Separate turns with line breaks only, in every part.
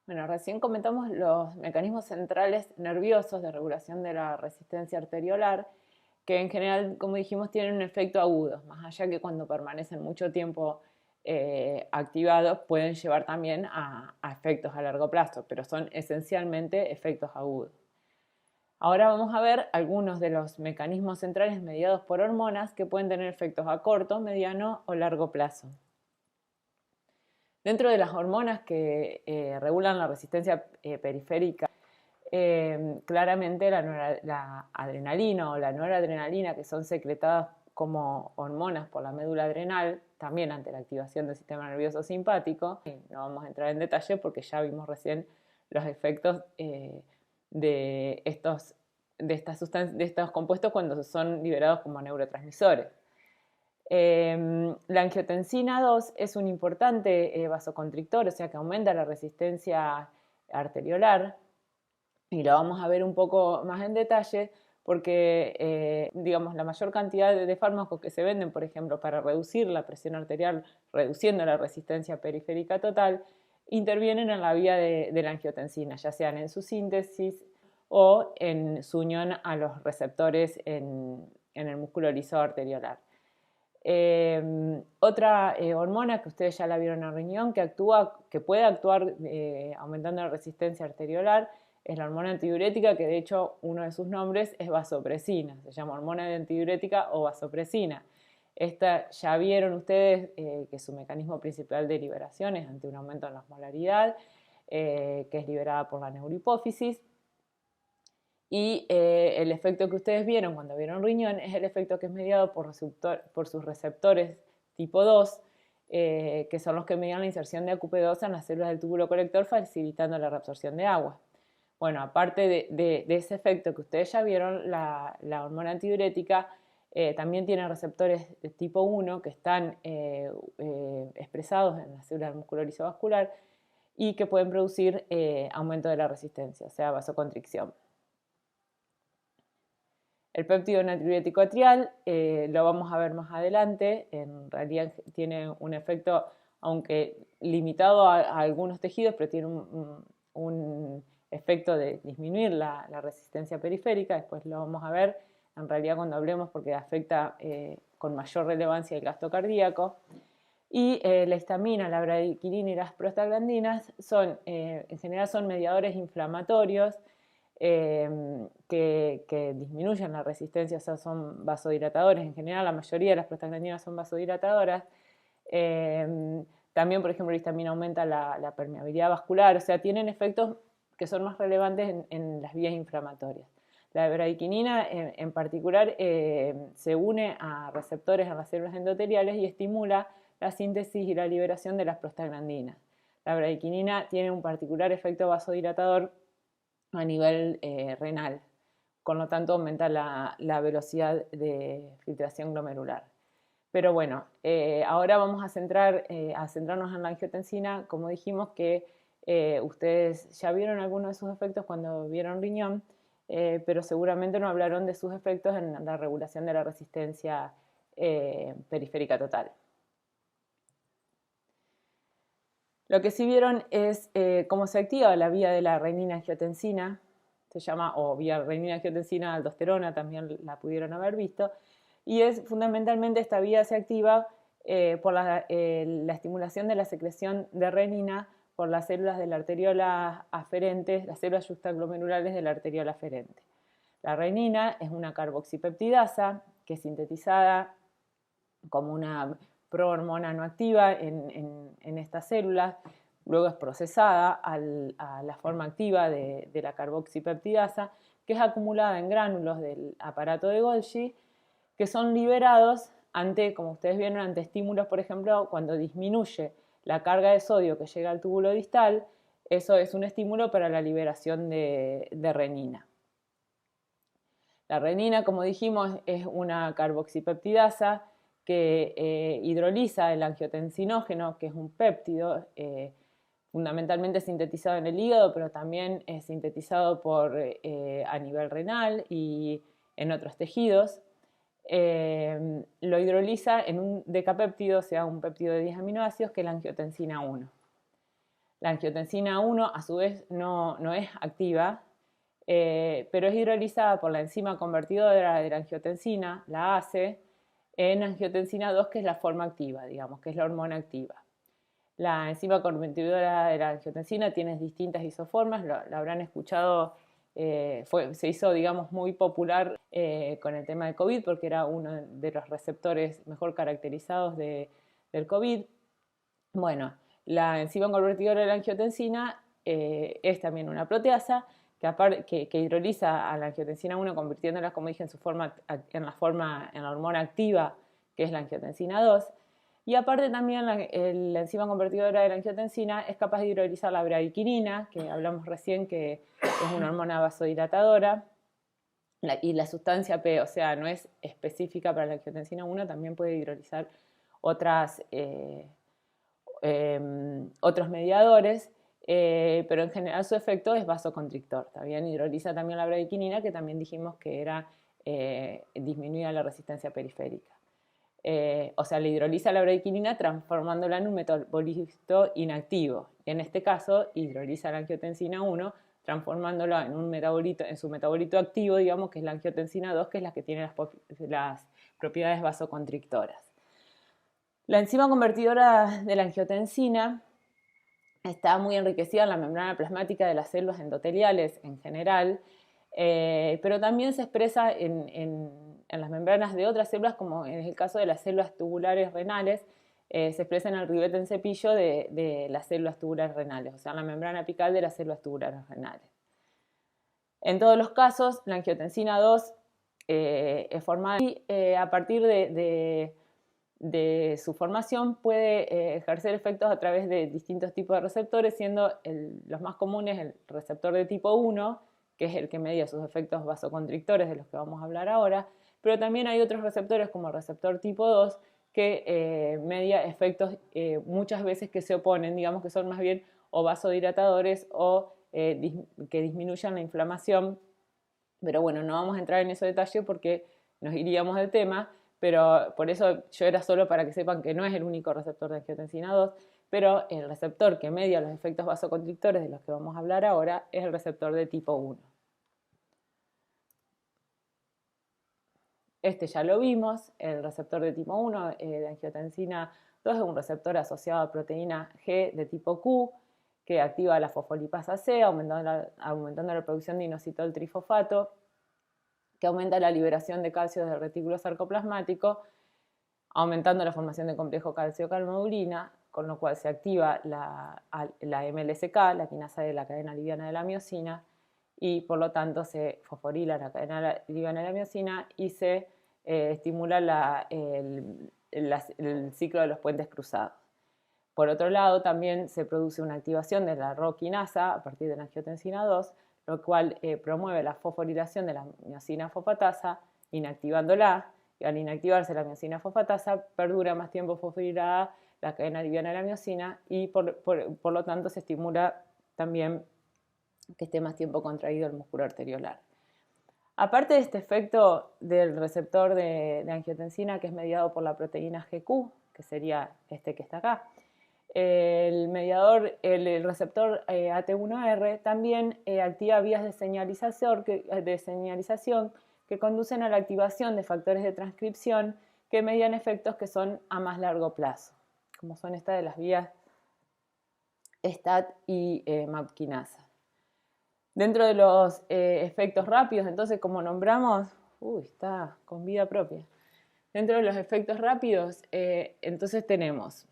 Bueno, recién comentamos los mecanismos centrales nerviosos de regulación de la resistencia arteriolar, que en general, como dijimos, tienen un efecto agudo, más allá que cuando permanecen mucho tiempo activados pueden llevar también a efectos a largo plazo, pero son esencialmente efectos agudos. Ahora vamos a ver algunos de los mecanismos centrales mediados por hormonas que pueden tener efectos a corto, mediano o largo plazo. Dentro de las hormonas que regulan la resistencia periférica, claramente la adrenalina o la noradrenalina, que son secretadas como hormonas por la médula adrenal, también ante la activación del sistema nervioso simpático. Y no vamos a entrar en detalle porque ya vimos recién los efectos de estos compuestos cuando son liberados como neurotransmisores. La angiotensina 2 es un importante vasoconstrictor, o sea que aumenta la resistencia arteriolar, y lo vamos a ver un poco más en detalle porque, digamos, la mayor cantidad de fármacos que se venden, por ejemplo, para reducir la presión arterial, reduciendo la resistencia periférica total, intervienen en la vía de la angiotensina, ya sean en su síntesis o en su unión a los receptores en el músculo liso arteriolar. Otra hormona que ustedes ya la vieron en riñón que puede actuar aumentando la resistencia arteriolar es la hormona antidiurética, que de hecho uno de sus nombres es vasopresina, se llama hormona antidiurética o vasopresina. Esta ya vieron ustedes que su mecanismo principal de liberación es ante un aumento en la osmolaridad, que es liberada por la neurohipófisis. Y el efecto que ustedes vieron cuando vieron riñón es el efecto que es mediado por sus receptores tipo 2, que son los que median la inserción de AQP2 en las células del túbulo colector, facilitando la reabsorción de agua. Bueno, aparte de ese efecto que ustedes ya vieron, la hormona antidiurética también tiene receptores de tipo 1 que están expresados en las células del músculo lisovascular y que pueden producir aumento de la resistencia, o sea, vasoconstricción. El péptido natriurético atrial lo vamos a ver más adelante, en realidad tiene un efecto, aunque limitado a algunos tejidos, pero tiene un efecto de disminuir la resistencia periférica, después lo vamos a ver en realidad cuando hablemos porque afecta con mayor relevancia el gasto cardíaco. Y la histamina, la bradiquinina y las prostaglandinas en general son mediadores inflamatorios que disminuyen la resistencia, o sea, son vasodilatadores. En general, la mayoría de las prostaglandinas son vasodilatadoras. También, por ejemplo, la histamina aumenta la permeabilidad vascular, o sea, tienen efectos que son más relevantes en las vías inflamatorias. La bradiquinina, en particular, se une a receptores en las células endoteliales y estimula la síntesis y la liberación de las prostaglandinas. La bradiquinina tiene un particular efecto vasodilatador a nivel renal, con lo tanto aumenta la velocidad de filtración glomerular. Pero bueno, ahora vamos a centrarnos en la angiotensina. Como dijimos que ustedes ya vieron algunos de sus efectos cuando vieron riñón, pero seguramente no hablaron de sus efectos en la regulación de la resistencia periférica total. Lo que sí vieron es cómo se activa la vía de la renina-angiotensina, se llama, o vía renina-angiotensina-aldosterona, también la pudieron haber visto, y es fundamentalmente esta vía se activa por la estimulación de la secreción de renina por las células de la arteriola aferente, las células yuxtaglomerulares de la arteriola aferente. La renina es una carboxipeptidasa que es sintetizada como una prohormona no activa en estas células, luego es procesada a la forma activa de la carboxipeptidasa, que es acumulada en gránulos del aparato de Golgi, que son liberados ante, como ustedes vieron, ante estímulos, por ejemplo, cuando disminuye la carga de sodio que llega al túbulo distal, eso es un estímulo para la liberación de renina. La renina, como dijimos, es una carboxipeptidasa que hidroliza el angiotensinógeno, que es un péptido fundamentalmente sintetizado en el hígado, pero también es sintetizado a nivel renal y en otros tejidos. Lo hidroliza en un decapéptido, o sea, un péptido de 10 aminoácidos, que es la angiotensina 1. La angiotensina 1 a su vez no es activa, pero es hidrolizada por la enzima convertidora de la angiotensina, la ACE, en angiotensina 2, que es la forma activa, digamos, que es la hormona activa. La enzima convertidora de la angiotensina tiene distintas isoformas, lo habrán escuchado, se hizo, digamos, muy popular con el tema de COVID, porque era uno de los receptores mejor caracterizados del COVID. Bueno, la enzima convertidora de la angiotensina es también una proteasa que hidroliza a la angiotensina 1, convirtiéndola, como dije, en la hormona activa, que es la angiotensina 2. Y aparte también la enzima convertidora de la angiotensina es capaz de hidrolizar la bradiquinina, que hablamos recién, que es una hormona vasodilatadora. Y la sustancia P, o sea, no es específica para la angiotensina 1, también puede hidrolizar otros mediadores, pero en general su efecto es vasoconstrictor. También hidroliza también la bradiquinina, que también dijimos que era disminuida la resistencia periférica. O sea, le hidroliza la bradiquinina transformándola en un metabolito inactivo. En este caso, hidroliza la angiotensina 1 transformándola en su metabolito activo, digamos, que es la angiotensina 2, que es la que tiene las propiedades vasoconstrictoras. La enzima convertidora de la angiotensina está muy enriquecida en la membrana plasmática de las células endoteliales en general, pero también se expresa en las membranas de otras células, como en el caso de las células tubulares renales, se expresa en el ribete en cepillo de las células tubulares renales, o sea, en la membrana apical de las células tubulares renales. En todos los casos, la angiotensina 2 es formada y a partir de su formación puede ejercer efectos a través de distintos tipos de receptores, siendo los más comunes el receptor de tipo 1, que es el que media sus efectos vasoconstrictores, de los que vamos a hablar ahora, pero también hay otros receptores como el receptor tipo 2, que media efectos muchas veces que se oponen, digamos que son más bien o vasodilatadores o que disminuyan la inflamación, pero bueno, no vamos a entrar en ese detalle porque nos iríamos del tema, pero por eso yo era solo para que sepan que no es el único receptor de angiotensina 2, pero el receptor que media los efectos vasoconstrictores de los que vamos a hablar ahora es el receptor de tipo 1. Este ya lo vimos, el receptor de tipo 1 de angiotensina 2 es un receptor asociado a proteína G de tipo Q, que activa la fosfolipasa C, aumentando la producción de inositol trifosfato, que aumenta la liberación de calcio del retículo sarcoplasmático, aumentando la formación de complejo calcio-calmodulina, con lo cual se activa la MLSK, la quinasa de la cadena liviana de la miosina, y por lo tanto se fosforila la cadena liviana de la miosina y se estimula el ciclo de los puentes cruzados. Por otro lado, también se produce una activación de la ROQ-quinasa a partir de la angiotensina 2, lo cual promueve la fosforilación de la miosina fosfatasa, inactivándola, y al inactivarse la miosina fosfatasa, perdura más tiempo fosforilada la cadena liviana de la miosina y por lo tanto se estimula también que esté más tiempo contraído el músculo arteriolar. Aparte de este efecto del receptor de angiotensina, que es mediado por la proteína GQ, que sería este que está acá, el receptor AT1R también activa vías de señalización que conducen a la activación de factores de transcripción que median efectos que son a más largo plazo, como son estas de las vías STAT y MAP quinasa. Dentro de los efectos rápidos, entonces, como nombramos, está con vida propia. Dentro de los efectos rápidos, entonces tenemos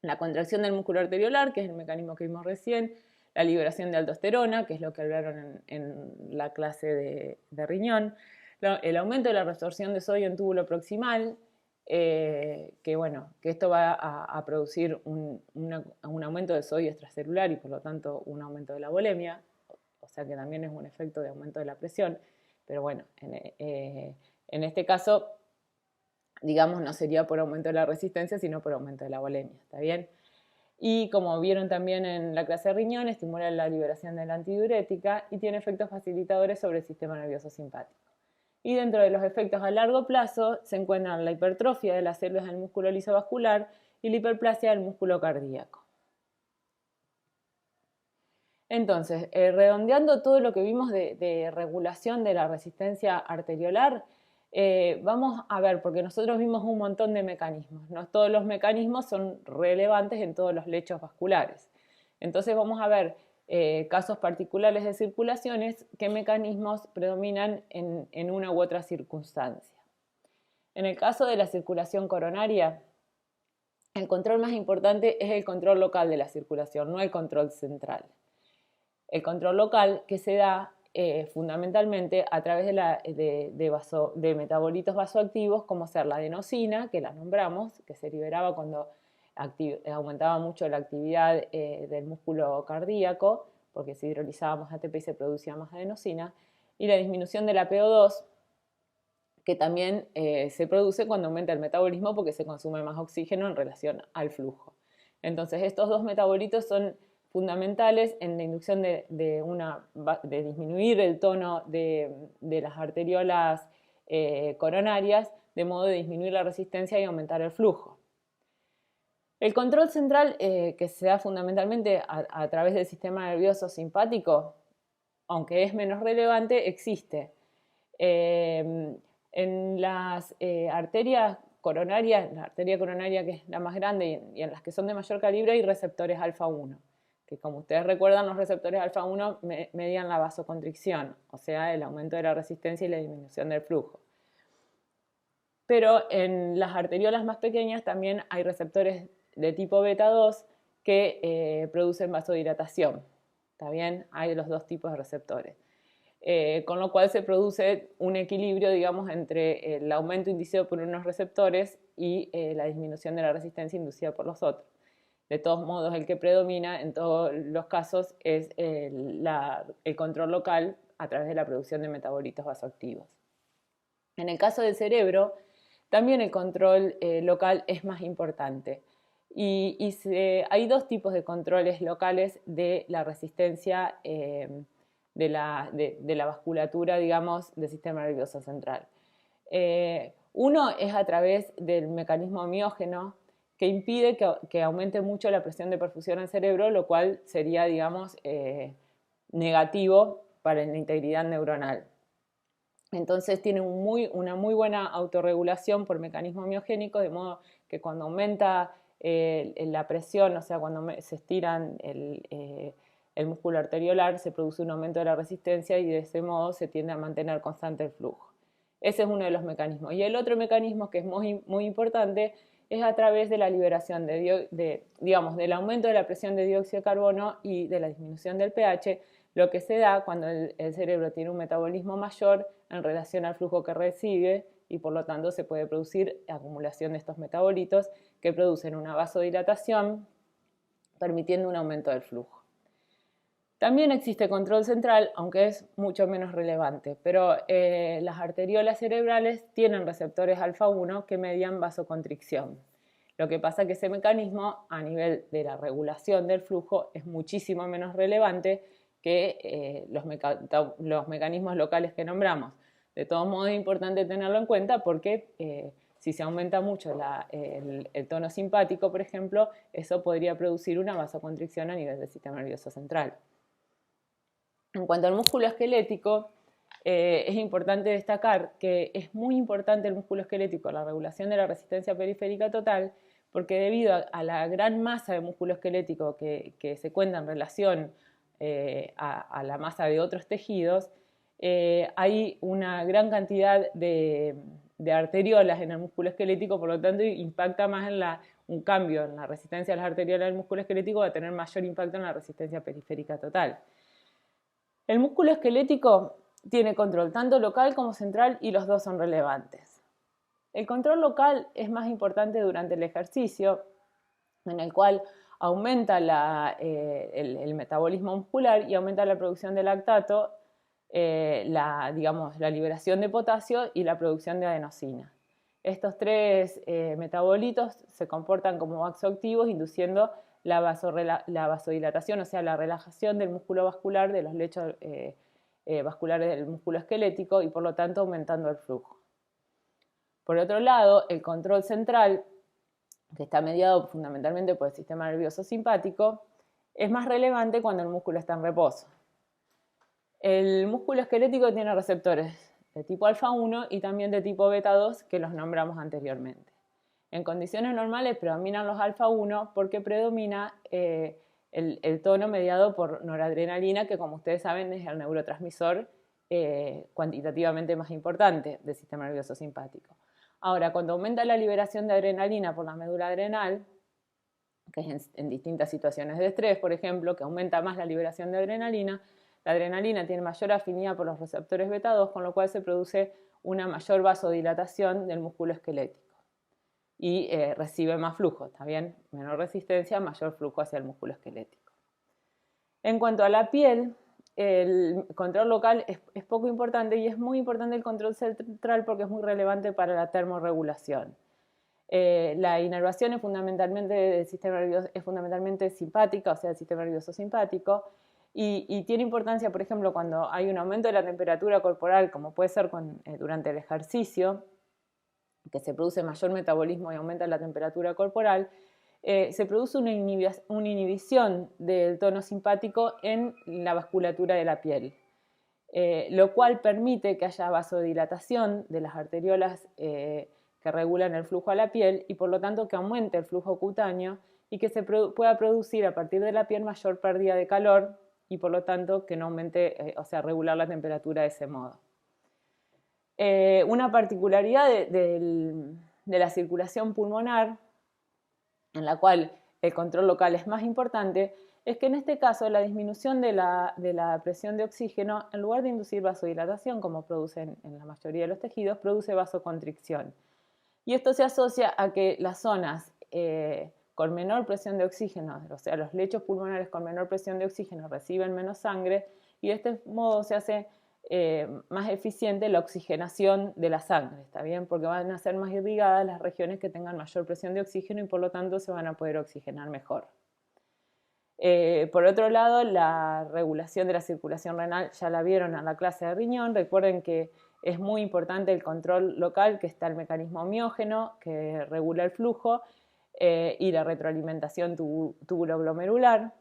la contracción del músculo arteriolar, que es el mecanismo que vimos recién, la liberación de aldosterona, que es lo que hablaron en la clase de riñón, el aumento de la resorción de sodio en túbulo proximal, que esto va a producir un aumento de sodio extracelular y por lo tanto un aumento de la volemia, o sea que también es un efecto de aumento de la presión, pero bueno, en este caso, digamos, no sería por aumento de la resistencia, sino por aumento de la volemia, ¿está bien? Y como vieron también en la clase de riñón, estimula la liberación de la antidiurética y tiene efectos facilitadores sobre el sistema nervioso simpático. Y dentro de los efectos a largo plazo se encuentran la hipertrofia de las células del músculo lisovascular y la hiperplasia del músculo cardíaco. Entonces, redondeando todo lo que vimos de regulación de la resistencia arteriolar, vamos a ver, porque nosotros vimos un montón de mecanismos, no todos los mecanismos son relevantes en todos los lechos vasculares. Entonces vamos a ver casos particulares de circulaciones, qué mecanismos predominan en una u otra circunstancia. En el caso de la circulación coronaria, el control más importante es el control local de la circulación, no el control central. El control local que se da fundamentalmente a través de metabolitos vasoactivos, como ser la adenosina, que la nombramos, que se liberaba cuando aumentaba mucho la actividad del músculo cardíaco, porque se hidrolizaba más ATP y se producía más adenosina, y la disminución de la PO2, que también se produce cuando aumenta el metabolismo porque se consume más oxígeno en relación al flujo. Entonces, estos dos metabolitos son fundamentales en la inducción de disminuir el tono de las arteriolas coronarias, de modo de disminuir la resistencia y aumentar el flujo. El control central, que se da fundamentalmente a través del sistema nervioso simpático, aunque es menos relevante, existe. En las arterias coronarias, la arteria coronaria que es la más grande y en las que son de mayor calibre, hay receptores alfa-1, que como ustedes recuerdan, los receptores alfa-1 median la vasoconstricción, o sea, el aumento de la resistencia y la disminución del flujo. Pero en las arteriolas más pequeñas también hay receptores de tipo beta-2 que producen vasodilatación. ¿Está bien? Hay los dos tipos de receptores. Con lo cual se produce un equilibrio, digamos, entre el aumento inducido por unos receptores y la disminución de la resistencia inducida por los otros. De todos modos, el que predomina en todos los casos es el control local a través de la producción de metabolitos vasoactivos. En el caso del cerebro, también el control local es más importante. Hay dos tipos de controles locales de la resistencia de la vasculatura, digamos, del sistema nervioso central. Uno es a través del mecanismo miógeno, que impide que aumente mucho la presión de perfusión al cerebro, lo cual sería, digamos, negativo para la integridad neuronal. Entonces tiene una muy buena autorregulación por mecanismo miogénico, de modo que cuando aumenta la presión, o sea, cuando se estiran el músculo arteriolar, se produce un aumento de la resistencia y de ese modo se tiende a mantener constante el flujo. Ese es uno de los mecanismos. Y el otro mecanismo que es muy importante es a través de la liberación del aumento de la presión de dióxido de carbono y de la disminución del pH, lo que se da cuando el cerebro tiene un metabolismo mayor en relación al flujo que recibe y por lo tanto se puede producir acumulación de estos metabolitos que producen una vasodilatación permitiendo un aumento del flujo. También existe control central, aunque es mucho menos relevante, pero las arteriolas cerebrales tienen receptores alfa-1 que median vasoconstricción. Lo que pasa es que ese mecanismo, a nivel de la regulación del flujo, es muchísimo menos relevante que los mecanismos locales que nombramos. De todos modos es importante tenerlo en cuenta porque si se aumenta mucho el tono simpático, por ejemplo, eso podría producir una vasoconstricción a nivel del sistema nervioso central. En cuanto al músculo esquelético, es importante destacar que es muy importante el músculo esquelético en la regulación de la resistencia periférica total, porque debido a la gran masa de músculo esquelético que se cuenta en relación a la masa de otros tejidos, hay una gran cantidad de arteriolas en el músculo esquelético, por lo tanto impacta más en un cambio en la resistencia de las arteriolas del músculo esquelético va a tener mayor impacto en la resistencia periférica total. El músculo esquelético tiene control tanto local como central y los dos son relevantes. El control local es más importante durante el ejercicio, en el cual aumenta el metabolismo muscular y aumenta la producción de lactato, la liberación de potasio y la producción de adenosina. Estos tres metabolitos se comportan como vasoactivos, induciendo la vasodilatación, o sea, la relajación del músculo vascular, de los lechos vasculares del músculo esquelético y por lo tanto aumentando el flujo. Por otro lado, el control central, que está mediado fundamentalmente por el sistema nervioso simpático, es más relevante cuando el músculo está en reposo. El músculo esquelético tiene receptores de tipo alfa 1 y también de tipo beta 2 que los nombramos anteriormente. En condiciones normales predominan los alfa 1 porque predomina el tono mediado por noradrenalina, que como ustedes saben es el neurotransmisor cuantitativamente más importante del sistema nervioso simpático. Ahora, cuando aumenta la liberación de adrenalina por la médula adrenal, que es en distintas situaciones de estrés, por ejemplo, que aumenta más la liberación de adrenalina, la adrenalina tiene mayor afinidad por los receptores beta 2, con lo cual se produce una mayor vasodilatación del músculo esquelético y recibe más flujo, ¿está bien? Menor resistencia, mayor flujo hacia el músculo esquelético. En cuanto a la piel, el control local es poco importante y es muy importante el control central porque es muy relevante para la termorregulación. La inervación es fundamentalmente simpática, o sea, el sistema nervioso simpático, y tiene importancia, por ejemplo, cuando hay un aumento de la temperatura corporal, como puede ser durante el ejercicio, que se produce mayor metabolismo y aumenta la temperatura corporal, se produce una inhibición del tono simpático en la vasculatura de la piel, lo cual permite que haya vasodilatación de las arteriolas que regulan el flujo a la piel y por lo tanto que aumente el flujo cutáneo y que se pueda producir a partir de la piel mayor pérdida de calor y por lo tanto que no aumente, o sea, regular la temperatura de ese modo. Una particularidad de la circulación pulmonar, en la cual el control local es más importante, es que en este caso la disminución de la presión de oxígeno, en lugar de inducir vasodilatación, como producen en la mayoría de los tejidos, produce vasoconstricción. Y esto se asocia a que las zonas con menor presión de oxígeno, o sea, los lechos pulmonares con menor presión de oxígeno reciben menos sangre y de este modo se hace más eficiente la oxigenación de la sangre, ¿está bien? Porque van a ser más irrigadas las regiones que tengan mayor presión de oxígeno y por lo tanto se van a poder oxigenar mejor. Por otro lado, la regulación de la circulación renal ya la vieron en la clase de riñón. Recuerden que es muy importante el control local, que está el mecanismo miógeno, que regula el flujo, y la retroalimentación tubuloglomerular.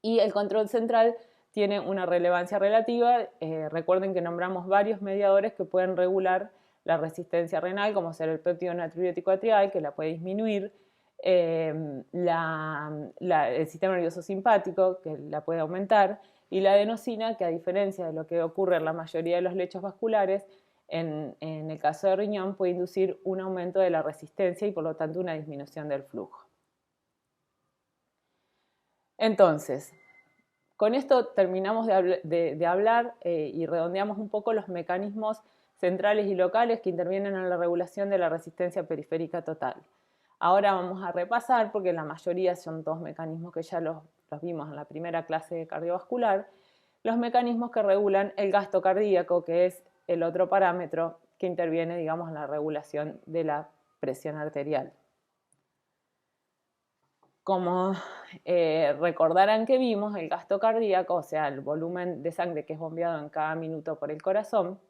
Y el control central tiene una relevancia relativa. Recuerden que nombramos varios mediadores que pueden regular la resistencia renal, como ser el péptido natriurético atrial, que la puede disminuir, el sistema nervioso simpático, que la puede aumentar, y la adenosina, que a diferencia de lo que ocurre en la mayoría de los lechos vasculares, en el caso de riñón puede inducir un aumento de la resistencia y por lo tanto una disminución del flujo. Entonces, con esto terminamos de hablar y redondeamos un poco los mecanismos centrales y locales que intervienen en la regulación de la resistencia periférica total. Ahora vamos a repasar, porque la mayoría son dos mecanismos que ya los vimos en la primera clase de cardiovascular, los mecanismos que regulan el gasto cardíaco, que es el otro parámetro que interviene, digamos, en la regulación de la presión arterial. Como recordarán que vimos, el gasto cardíaco, o sea, el volumen de sangre que es bombeado en cada minuto por el corazón,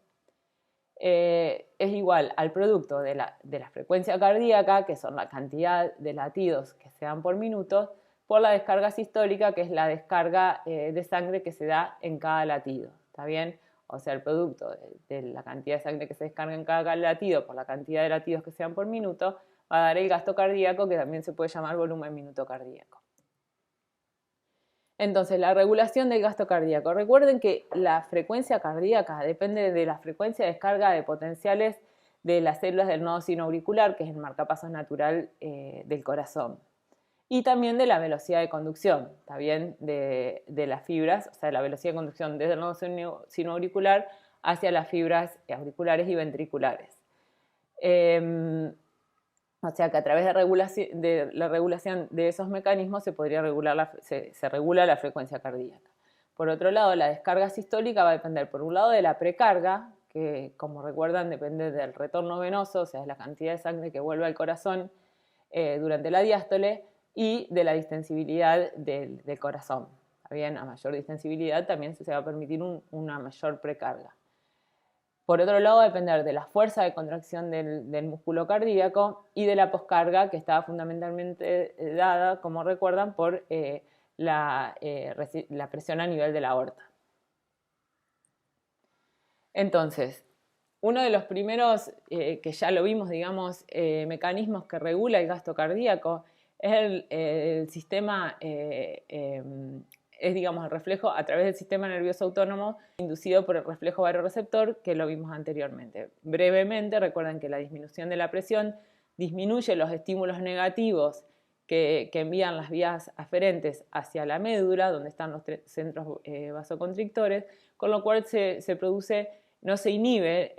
es igual al producto de la frecuencia cardíaca, que son la cantidad de latidos que se dan por minuto, por la descarga sistólica, que es la descarga de sangre que se da en cada latido. ¿Está bien? O sea, el producto de la cantidad de sangre que se descarga en cada latido por la cantidad de latidos que se dan por minuto va a dar el gasto cardíaco, que también se puede llamar volumen minuto cardíaco. Entonces, la regulación del gasto cardíaco. Recuerden que la frecuencia cardíaca depende de la frecuencia de descarga de potenciales de las células del nodo sinoauricular, que es el marcapasos natural del corazón. Y también de la velocidad de conducción, ¿está bien? De las fibras, o sea, la velocidad de conducción desde el nodo sinoauricular hacia las fibras auriculares y ventriculares. O sea que a través de la regulación de esos mecanismos se regula la frecuencia cardíaca. Por otro lado, la descarga sistólica va a depender, por un lado, de la precarga, que como recuerdan depende del retorno venoso, o sea, de la cantidad de sangre que vuelve al corazón durante la diástole, y de la distensibilidad del corazón. ¿Está bien? A mayor distensibilidad también se va a permitir una mayor precarga. Por otro lado, va a depender de la fuerza de contracción del músculo cardíaco y de la poscarga, que está fundamentalmente dada, como recuerdan, por la presión a nivel de la aorta. Entonces, uno de los primeros, que ya lo vimos, digamos, mecanismos que regula el gasto cardíaco es el sistema, digamos, el reflejo a través del sistema nervioso autónomo inducido por el reflejo baroreceptor, que lo vimos anteriormente. Brevemente, recuerden que la disminución de la presión disminuye los estímulos negativos que envían las vías aferentes hacia la médula, donde están los centros vasoconstrictores, con lo cual no se inhibe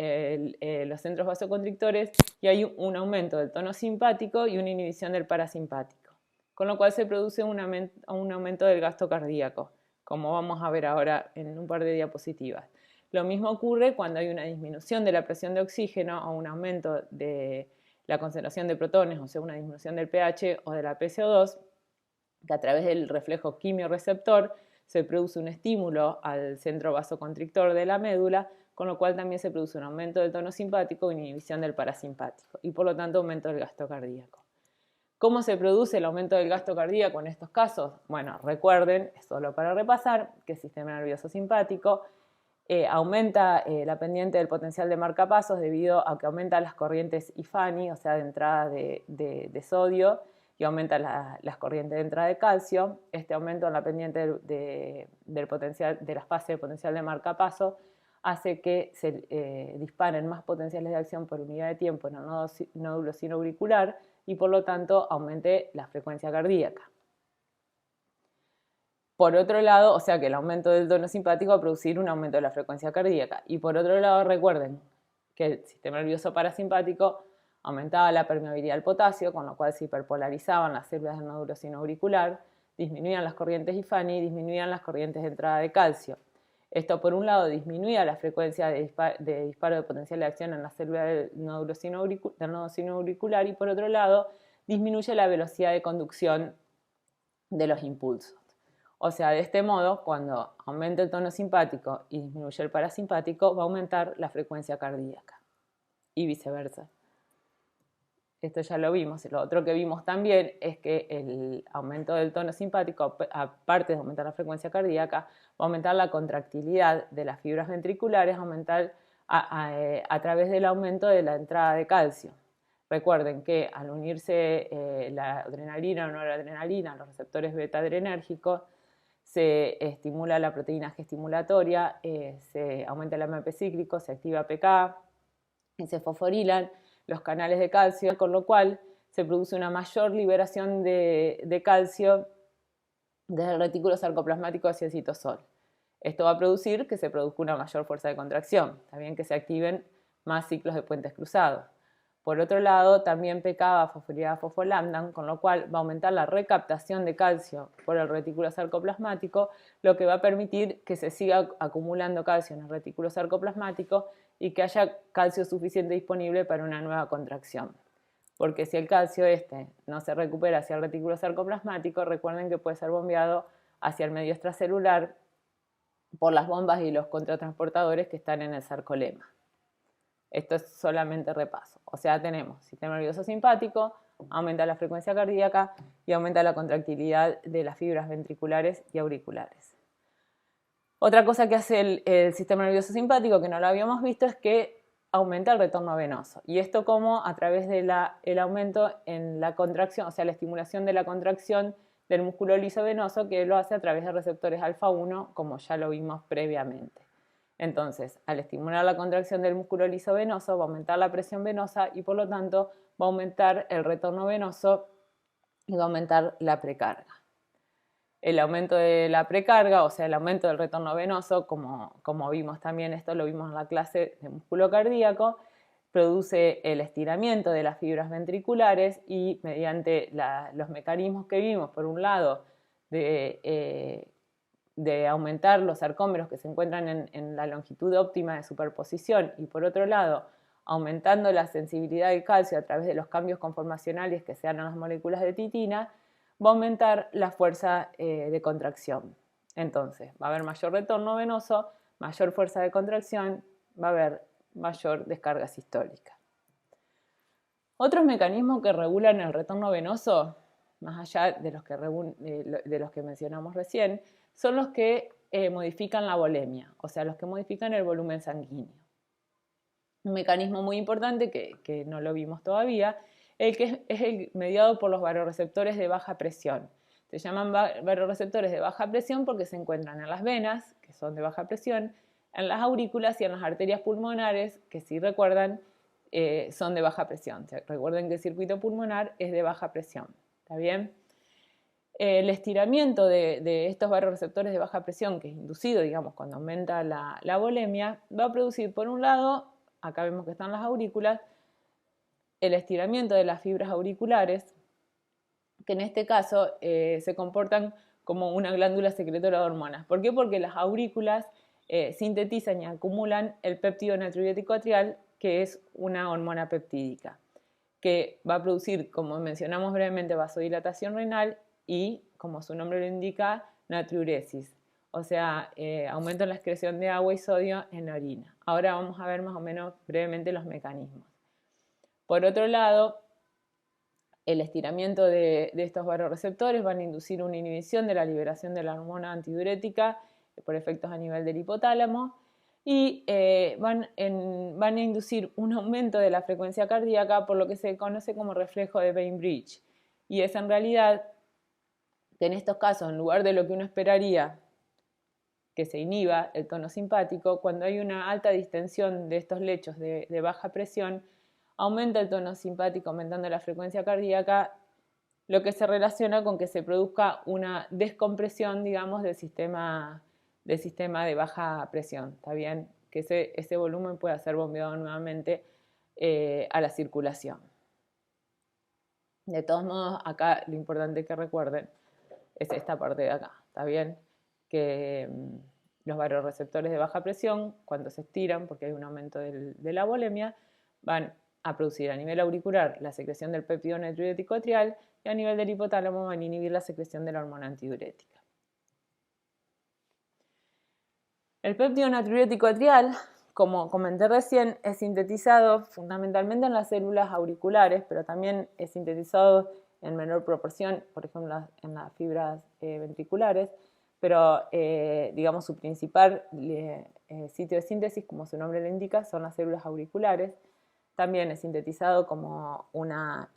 los centros vasoconstrictores y hay un aumento del tono simpático y una inhibición del parasimpático, con lo cual se produce un aumento del gasto cardíaco, como vamos a ver ahora en un par de diapositivas. Lo mismo ocurre cuando hay una disminución de la presión de oxígeno o un aumento de la concentración de protones, o sea, una disminución del pH o de la PCO2, que a través del reflejo quimioreceptor se produce un estímulo al centro vasoconstrictor de la médula, con lo cual también se produce un aumento del tono simpático y inhibición del parasimpático, y por lo tanto aumento del gasto cardíaco. ¿Cómo se produce el aumento del gasto cardíaco en estos casos? Bueno, recuerden, solo para repasar, que el sistema nervioso simpático aumenta la pendiente del potencial de marcapasos debido a que aumenta las corrientes IFANI, o sea, de entrada de sodio, y aumenta las corrientes de entrada de calcio. Este aumento en la pendiente del potencial, de la fase de potencial de marcapaso hace que se disparen más potenciales de acción por unidad de tiempo en el nódulo sinoauricular y por lo tanto aumente la frecuencia cardíaca. Por otro lado, o sea que el aumento del tono simpático va a producir un aumento de la frecuencia cardíaca. Y por otro lado, recuerden que el sistema nervioso parasimpático aumentaba la permeabilidad al potasio, con lo cual se hiperpolarizaban las células del nódulo sinoauricular, disminuían las corrientes IFANI y disminuían las corrientes de entrada de calcio. Esto, por un lado, disminuía la frecuencia de disparo de potencial de acción en la célula del nódulo sinoauricular y, por otro lado, disminuye la velocidad de conducción de los impulsos. O sea, de este modo, cuando aumenta el tono simpático y disminuye el parasimpático, va a aumentar la frecuencia cardíaca y viceversa. Esto ya lo vimos. Lo otro que vimos también es que el aumento del tono simpático, aparte de aumentar la frecuencia cardíaca, va a aumentar la contractilidad de las fibras ventriculares, a través del aumento de la entrada de calcio. Recuerden que al unirse la adrenalina o noradrenalina a los receptores beta-adrenérgicos, se estimula la proteína G estimulatoria, se aumenta el AMP cíclico, se activa PK y se fosforilan los canales de calcio, con lo cual se produce una mayor liberación de calcio desde el retículo sarcoplasmático hacia el citosol. Esto va a producir que se produzca una mayor fuerza de contracción, también que se activen más ciclos de puentes cruzados. Por otro lado, también PK va a fosforilar fosfolambda, con lo cual va a aumentar la recaptación de calcio por el retículo sarcoplasmático, lo que va a permitir que se siga acumulando calcio en el retículo sarcoplasmático y que haya calcio suficiente disponible para una nueva contracción. Porque si el calcio no se recupera hacia el retículo sarcoplasmático, recuerden que puede ser bombeado hacia el medio extracelular por las bombas y los contratransportadores que están en el sarcolema. Esto es solamente repaso. O sea, tenemos sistema nervioso simpático, aumenta la frecuencia cardíaca y aumenta la contractilidad de las fibras ventriculares y auriculares. Otra cosa que hace el sistema nervioso simpático, que no lo habíamos visto, es que aumenta el retorno venoso. Y esto como a través del aumento en la contracción, o sea, la estimulación de la contracción del músculo liso venoso, que lo hace a través de receptores alfa 1, como ya lo vimos previamente. Entonces, al estimular la contracción del músculo liso venoso, va a aumentar la presión venosa y por lo tanto va a aumentar el retorno venoso y va a aumentar la precarga. El aumento de la precarga, o sea, el aumento del retorno venoso, como vimos también, esto lo vimos en la clase de músculo cardíaco, produce el estiramiento de las fibras ventriculares y mediante los mecanismos que vimos, por un lado, de aumentar los sarcómeros que se encuentran en la longitud óptima de superposición y por otro lado, aumentando la sensibilidad del calcio a través de los cambios conformacionales que se dan en las moléculas de titina, va a aumentar la fuerza de contracción. Entonces, va a haber mayor retorno venoso, mayor fuerza de contracción, va a haber mayor descarga sistólica. Otros mecanismos que regulan el retorno venoso, más allá de los que mencionamos recién, son los que modifican la volemia, o sea, los que modifican el volumen sanguíneo. Un mecanismo muy importante que no lo vimos todavía, es el mediado por los vasoreceptores de baja presión. Se llaman vasoreceptores de baja presión porque se encuentran en las venas, que son de baja presión, en las aurículas y en las arterias pulmonares, que si recuerdan son de baja presión. Recuerden que el circuito pulmonar es de baja presión. ¿Está bien? El estiramiento de estos vasoreceptores de baja presión, que es inducido, digamos, cuando aumenta la volemia, va a producir, por un lado, acá vemos que están las aurículas, el estiramiento de las fibras auriculares, que en este caso se comportan como una glándula secretora de hormonas. ¿Por qué? Porque las aurículas sintetizan y acumulan el péptido natriurético atrial, que es una hormona peptídica, que va a producir, como mencionamos brevemente, vasodilatación renal y, como su nombre lo indica, natriuresis, o sea, aumento en la excreción de agua y sodio en la orina. Ahora vamos a ver más o menos brevemente los mecanismos. Por otro lado, el estiramiento de estos vasoreceptores van a inducir una inhibición de la liberación de la hormona antidiurética por efectos a nivel del hipotálamo y van a inducir un aumento de la frecuencia cardíaca por lo que se conoce como reflejo de Bainbridge. Y es en realidad que en estos casos, en lugar de lo que uno esperaría que se inhiba el tono simpático, cuando hay una alta distensión de estos lechos de baja presión, aumenta el tono simpático aumentando la frecuencia cardíaca, lo que se relaciona con que se produzca una descompresión, digamos, del sistema de baja presión, ¿está bien? Que ese volumen pueda ser bombeado nuevamente a la circulación. De todos modos, acá lo importante que recuerden es esta parte de acá, ¿está bien? Que los vasoreceptores de baja presión, cuando se estiran, porque hay un aumento de la volemia, van a producir a nivel auricular la secreción del péptido natriurético atrial y a nivel del hipotálamo van a inhibir la secreción de la hormona antidiurética. El péptido natriurético atrial, como comenté recién, es sintetizado fundamentalmente en las células auriculares, pero también es sintetizado en menor proporción, por ejemplo, en las fibras ventriculares, pero digamos su principal sitio de síntesis, como su nombre lo indica, son las células auriculares. También es sintetizado como una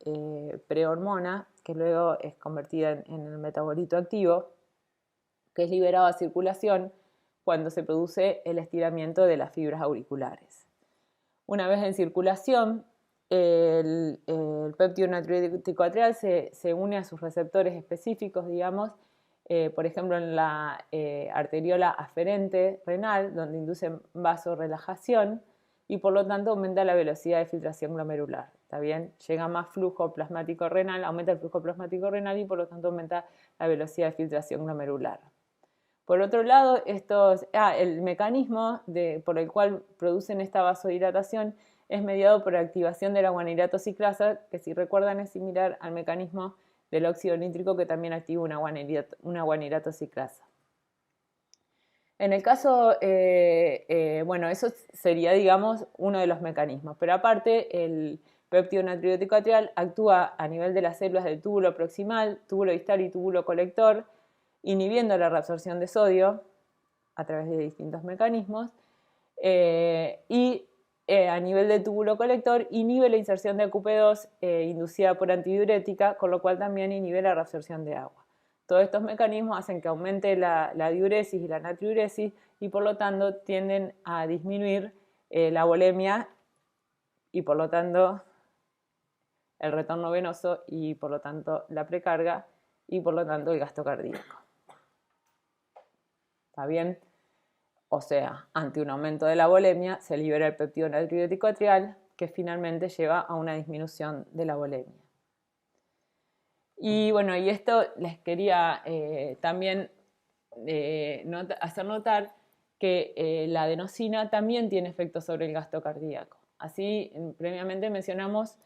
prehormona que luego es convertida en el metabolito activo, que es liberado a circulación cuando se produce el estiramiento de las fibras auriculares. Una vez en circulación, el péptido natriurético atrial se une a sus receptores específicos, digamos, por ejemplo en la arteriola aferente renal, donde induce vasorelajación y por lo tanto aumenta la velocidad de filtración glomerular. ¿Está bien? Llega más flujo plasmático renal, aumenta el flujo plasmático renal y por lo tanto aumenta la velocidad de filtración glomerular. Por otro lado, el mecanismo por el cual producen esta vasodilatación es mediado por activación de la guanirato ciclasa, que si recuerdan es similar al mecanismo del óxido nítrico que también activa una guanirato ciclasa. En el caso, bueno, eso sería, digamos, uno de los mecanismos, pero aparte el péptido natriurético atrial actúa a nivel de las células del túbulo proximal, túbulo distal y túbulo colector, inhibiendo la reabsorción de sodio a través de distintos mecanismos y a nivel del túbulo colector inhibe la inserción de AQP2 inducida por antidiurética, con lo cual también inhibe la reabsorción de agua. Todos estos mecanismos hacen que aumente la diuresis y la natriuresis y por lo tanto tienden a disminuir la volemia y por lo tanto el retorno venoso y por lo tanto la precarga y por lo tanto el gasto cardíaco. ¿Está bien? O sea, ante un aumento de la volemia se libera el péptido natriurético atrial que finalmente lleva a una disminución de la volemia. Y bueno, y esto les quería también hacer notar que la adenosina también tiene efectos sobre el gasto cardíaco. Así, previamente mencionamos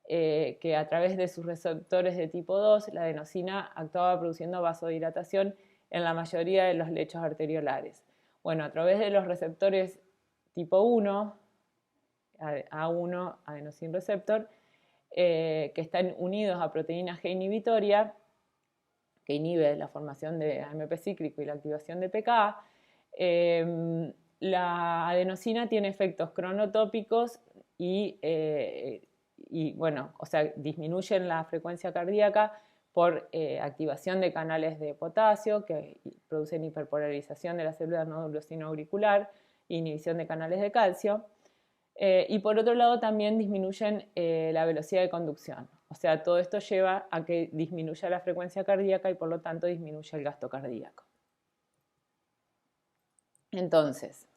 que a través de sus receptores de tipo 2, la adenosina actuaba produciendo vasodilatación en la mayoría de los lechos arteriolares. Bueno, a través de los receptores tipo 1, A1, adenosine receptor, que están unidos a proteína G inhibitoria, que inhibe la formación de AMP cíclico y la activación de PKA. La adenosina tiene efectos cronotópicos y bueno, o sea, disminuyen la frecuencia cardíaca por activación de canales de potasio que producen hiperpolarización de las células nódulo sinoauricular e inhibición de canales de calcio. Y por otro lado también disminuyen la velocidad de conducción. O sea, todo esto lleva a que disminuya la frecuencia cardíaca y por lo tanto disminuya el gasto cardíaco. Entonces,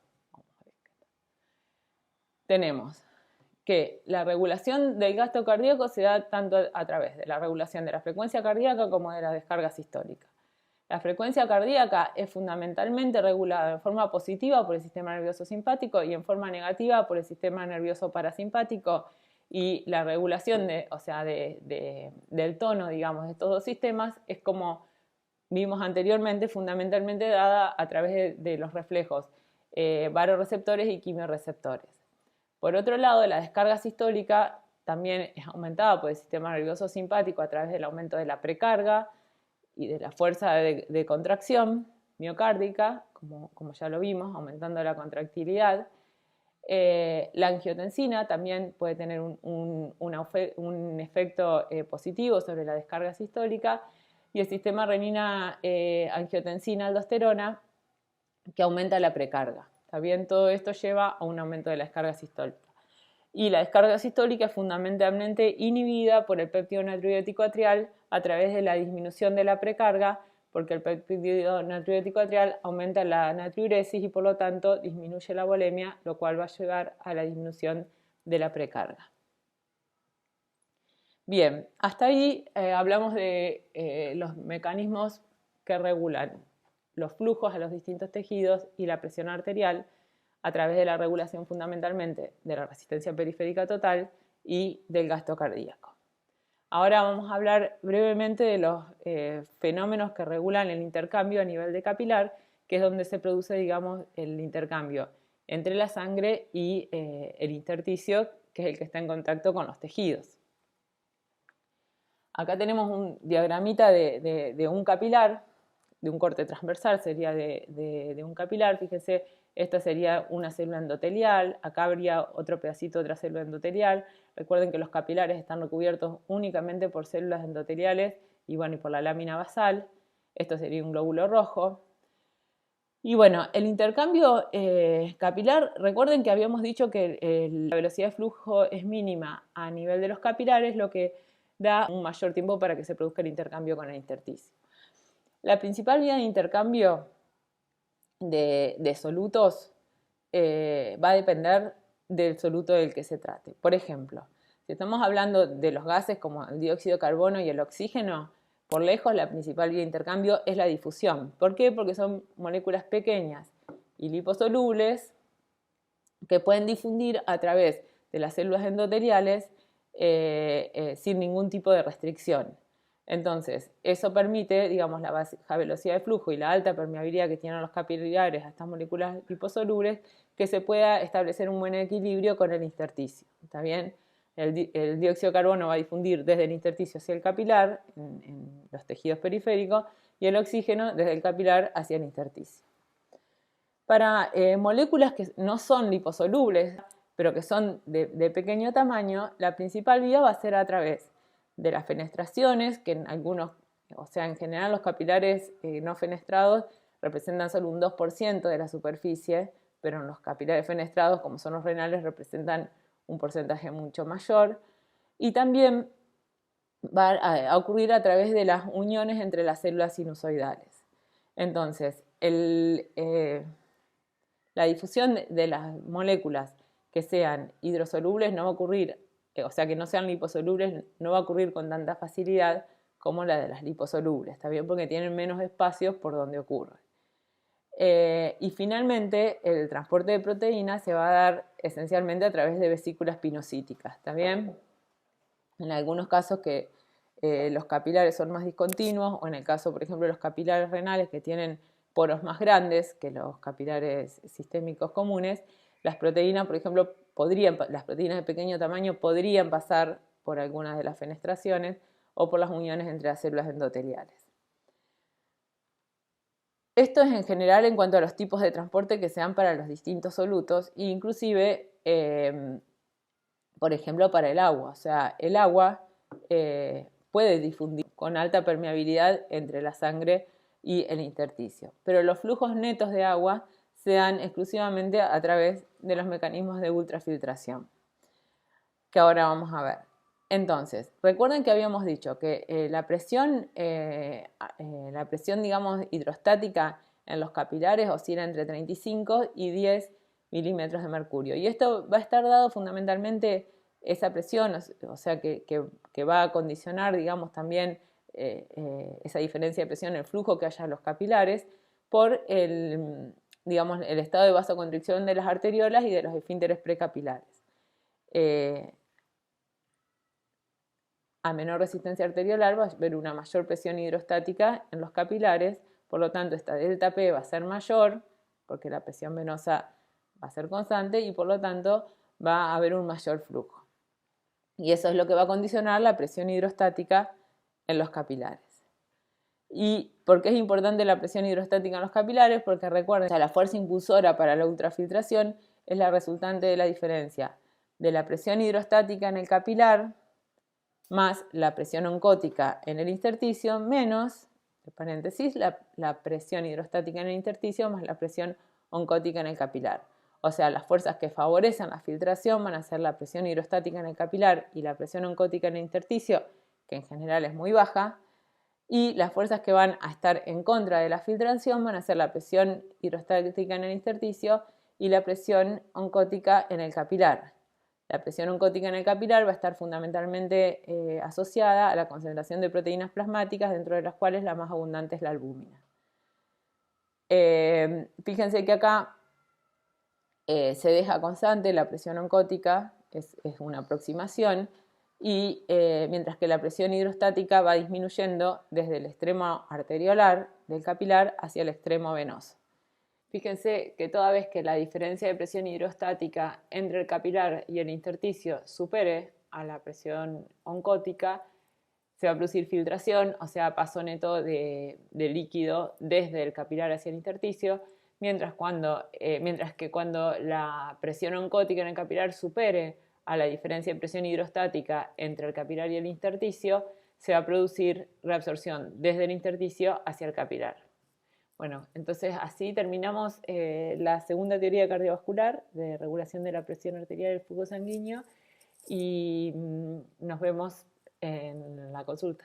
tenemos que la regulación del gasto cardíaco se da tanto a través de la regulación de la frecuencia cardíaca como de la descarga sistólica. La frecuencia cardíaca es fundamentalmente regulada en forma positiva por el sistema nervioso simpático y en forma negativa por el sistema nervioso parasimpático, y la regulación del tono, digamos, de estos dos sistemas es, como vimos anteriormente, fundamentalmente dada a través de los reflejos varoreceptores y quimiorreceptores. Por otro lado, la descarga sistólica también es aumentada por el sistema nervioso simpático a través del aumento de la precarga y de la fuerza de contracción miocárdica, como ya lo vimos, aumentando la contractilidad. La angiotensina también puede tener un efecto positivo sobre la descarga sistólica, y el sistema renina-angiotensina-aldosterona, que aumenta la precarga. ¿Está bien? Todo esto lleva a un aumento de la descarga sistólica. Y la descarga sistólica es fundamentalmente inhibida por el péptido natriurético atrial a través de la disminución de la precarga, porque el péptido natriurético atrial aumenta la natriuresis y por lo tanto disminuye la volemia, lo cual va a llevar a la disminución de la precarga. Bien, hasta ahí hablamos de los mecanismos que regulan los flujos a los distintos tejidos y la presión arterial a través de la regulación fundamentalmente de la resistencia periférica total y del gasto cardíaco. Ahora vamos a hablar brevemente de los fenómenos que regulan el intercambio a nivel de capilar, que es donde se produce, digamos, el intercambio entre la sangre y el intersticio, que es el que está en contacto con los tejidos. Acá tenemos un diagramita de un capilar, de un corte transversal, sería de un capilar. Fíjense, esta sería una célula endotelial, acá habría otro pedacito de otra célula endotelial. Recuerden que los capilares están recubiertos únicamente por células endoteliales y bueno, y por la lámina basal. Esto sería un glóbulo rojo. Y bueno, el intercambio capilar, recuerden que habíamos dicho que la velocidad de flujo es mínima a nivel de los capilares, lo que da un mayor tiempo para que se produzca el intercambio con el intersticio. La principal vía de intercambio de solutos va a depender del soluto del que se trate. Por ejemplo, si estamos hablando de los gases como el dióxido de carbono y el oxígeno, por lejos la principal vía de intercambio es la difusión. ¿Por qué? Porque son moléculas pequeñas y liposolubles que pueden difundir a través de las células endoteliales sin ningún tipo de restricción. Entonces, eso permite, digamos, la baja velocidad de flujo y la alta permeabilidad que tienen los capilares a estas moléculas liposolubles, que se pueda establecer un buen equilibrio con el intersticio. ¿Está bien? El dióxido de carbono va a difundir desde el intersticio hacia el capilar, en los tejidos periféricos, y el oxígeno desde el capilar hacia el intersticio. Para moléculas que no son liposolubles, pero que son de pequeño tamaño, la principal vía va a ser a través de las fenestraciones, que en algunos, o sea, en general los capilares no fenestrados representan solo un 2% de la superficie, pero en los capilares fenestrados, como son los renales, representan un porcentaje mucho mayor. Y también va a ocurrir a través de las uniones entre las células sinusoidales. Entonces, la difusión de las moléculas que sean hidrosolubles no va a ocurrir, o sea, que no sean liposolubles, no va a ocurrir con tanta facilidad como la de las liposolubles, ¿está bien? Porque tienen menos espacios por donde ocurre. Y finalmente, el transporte de proteínas se va a dar esencialmente a través de vesículas pinocíticas, ¿está bien? En algunos casos que los capilares son más discontinuos, o en el caso, por ejemplo, de los capilares renales que tienen poros más grandes que los capilares sistémicos comunes, las proteínas, por ejemplo, las proteínas de pequeño tamaño podrían pasar por algunas de las fenestraciones o por las uniones entre las células endoteliales. Esto es en general en cuanto a los tipos de transporte que se dan para los distintos solutos e inclusive, por ejemplo, para el agua. O sea, el agua puede difundir con alta permeabilidad entre la sangre y el intersticio, pero los flujos netos de agua se dan exclusivamente a través de los mecanismos de ultrafiltración, que ahora vamos a ver. Entonces, recuerden que habíamos dicho que la presión, digamos, hidrostática en los capilares oscila entre 35 y 10 milímetros de mercurio. Y esto va a estar dado fundamentalmente, esa presión, o sea, que va a condicionar, digamos, también esa diferencia de presión, el flujo que haya en los capilares, por digamos, el estado de vasoconstricción de las arteriolas y de los esfínteres precapilares. A menor resistencia arteriolar va a haber una mayor presión hidrostática en los capilares, por lo tanto esta delta P va a ser mayor, porque la presión venosa va a ser constante y por lo tanto va a haber un mayor flujo. Y eso es lo que va a condicionar la presión hidrostática en los capilares. ¿Y por qué es importante la presión hidrostática en los capilares? Porque recuerden, la fuerza impulsora para la ultrafiltración es la resultante de la diferencia de la presión hidrostática en el capilar más la presión oncótica en el intersticio menos, entre paréntesis, la presión hidrostática en el intersticio más la presión oncótica en el capilar. O sea, las fuerzas que favorecen la filtración van a ser la presión hidrostática en el capilar y la presión oncótica en el intersticio, que en general es muy baja, y las fuerzas que van a estar en contra de la filtración van a ser la presión hidrostática en el intersticio y la presión oncótica en el capilar. La presión oncótica en el capilar va a estar fundamentalmente asociada a la concentración de proteínas plasmáticas, dentro de las cuales la más abundante es la albúmina. Fíjense que acá se deja constante la presión oncótica, es una aproximación, y mientras que la presión hidrostática va disminuyendo desde el extremo arteriolar del capilar hacia el extremo venoso. Fíjense que toda vez que la diferencia de presión hidrostática entre el capilar y el intersticio supere a la presión oncótica, se va a producir filtración, o sea, paso neto de líquido desde el capilar hacia el intersticio, mientras que cuando la presión oncótica en el capilar supere a la diferencia de presión hidrostática entre el capilar y el intersticio, se va a producir reabsorción desde el intersticio hacia el capilar. Bueno, entonces así terminamos la segunda teoría cardiovascular de regulación de la presión arterial y el flujo sanguíneo y nos vemos en la consulta.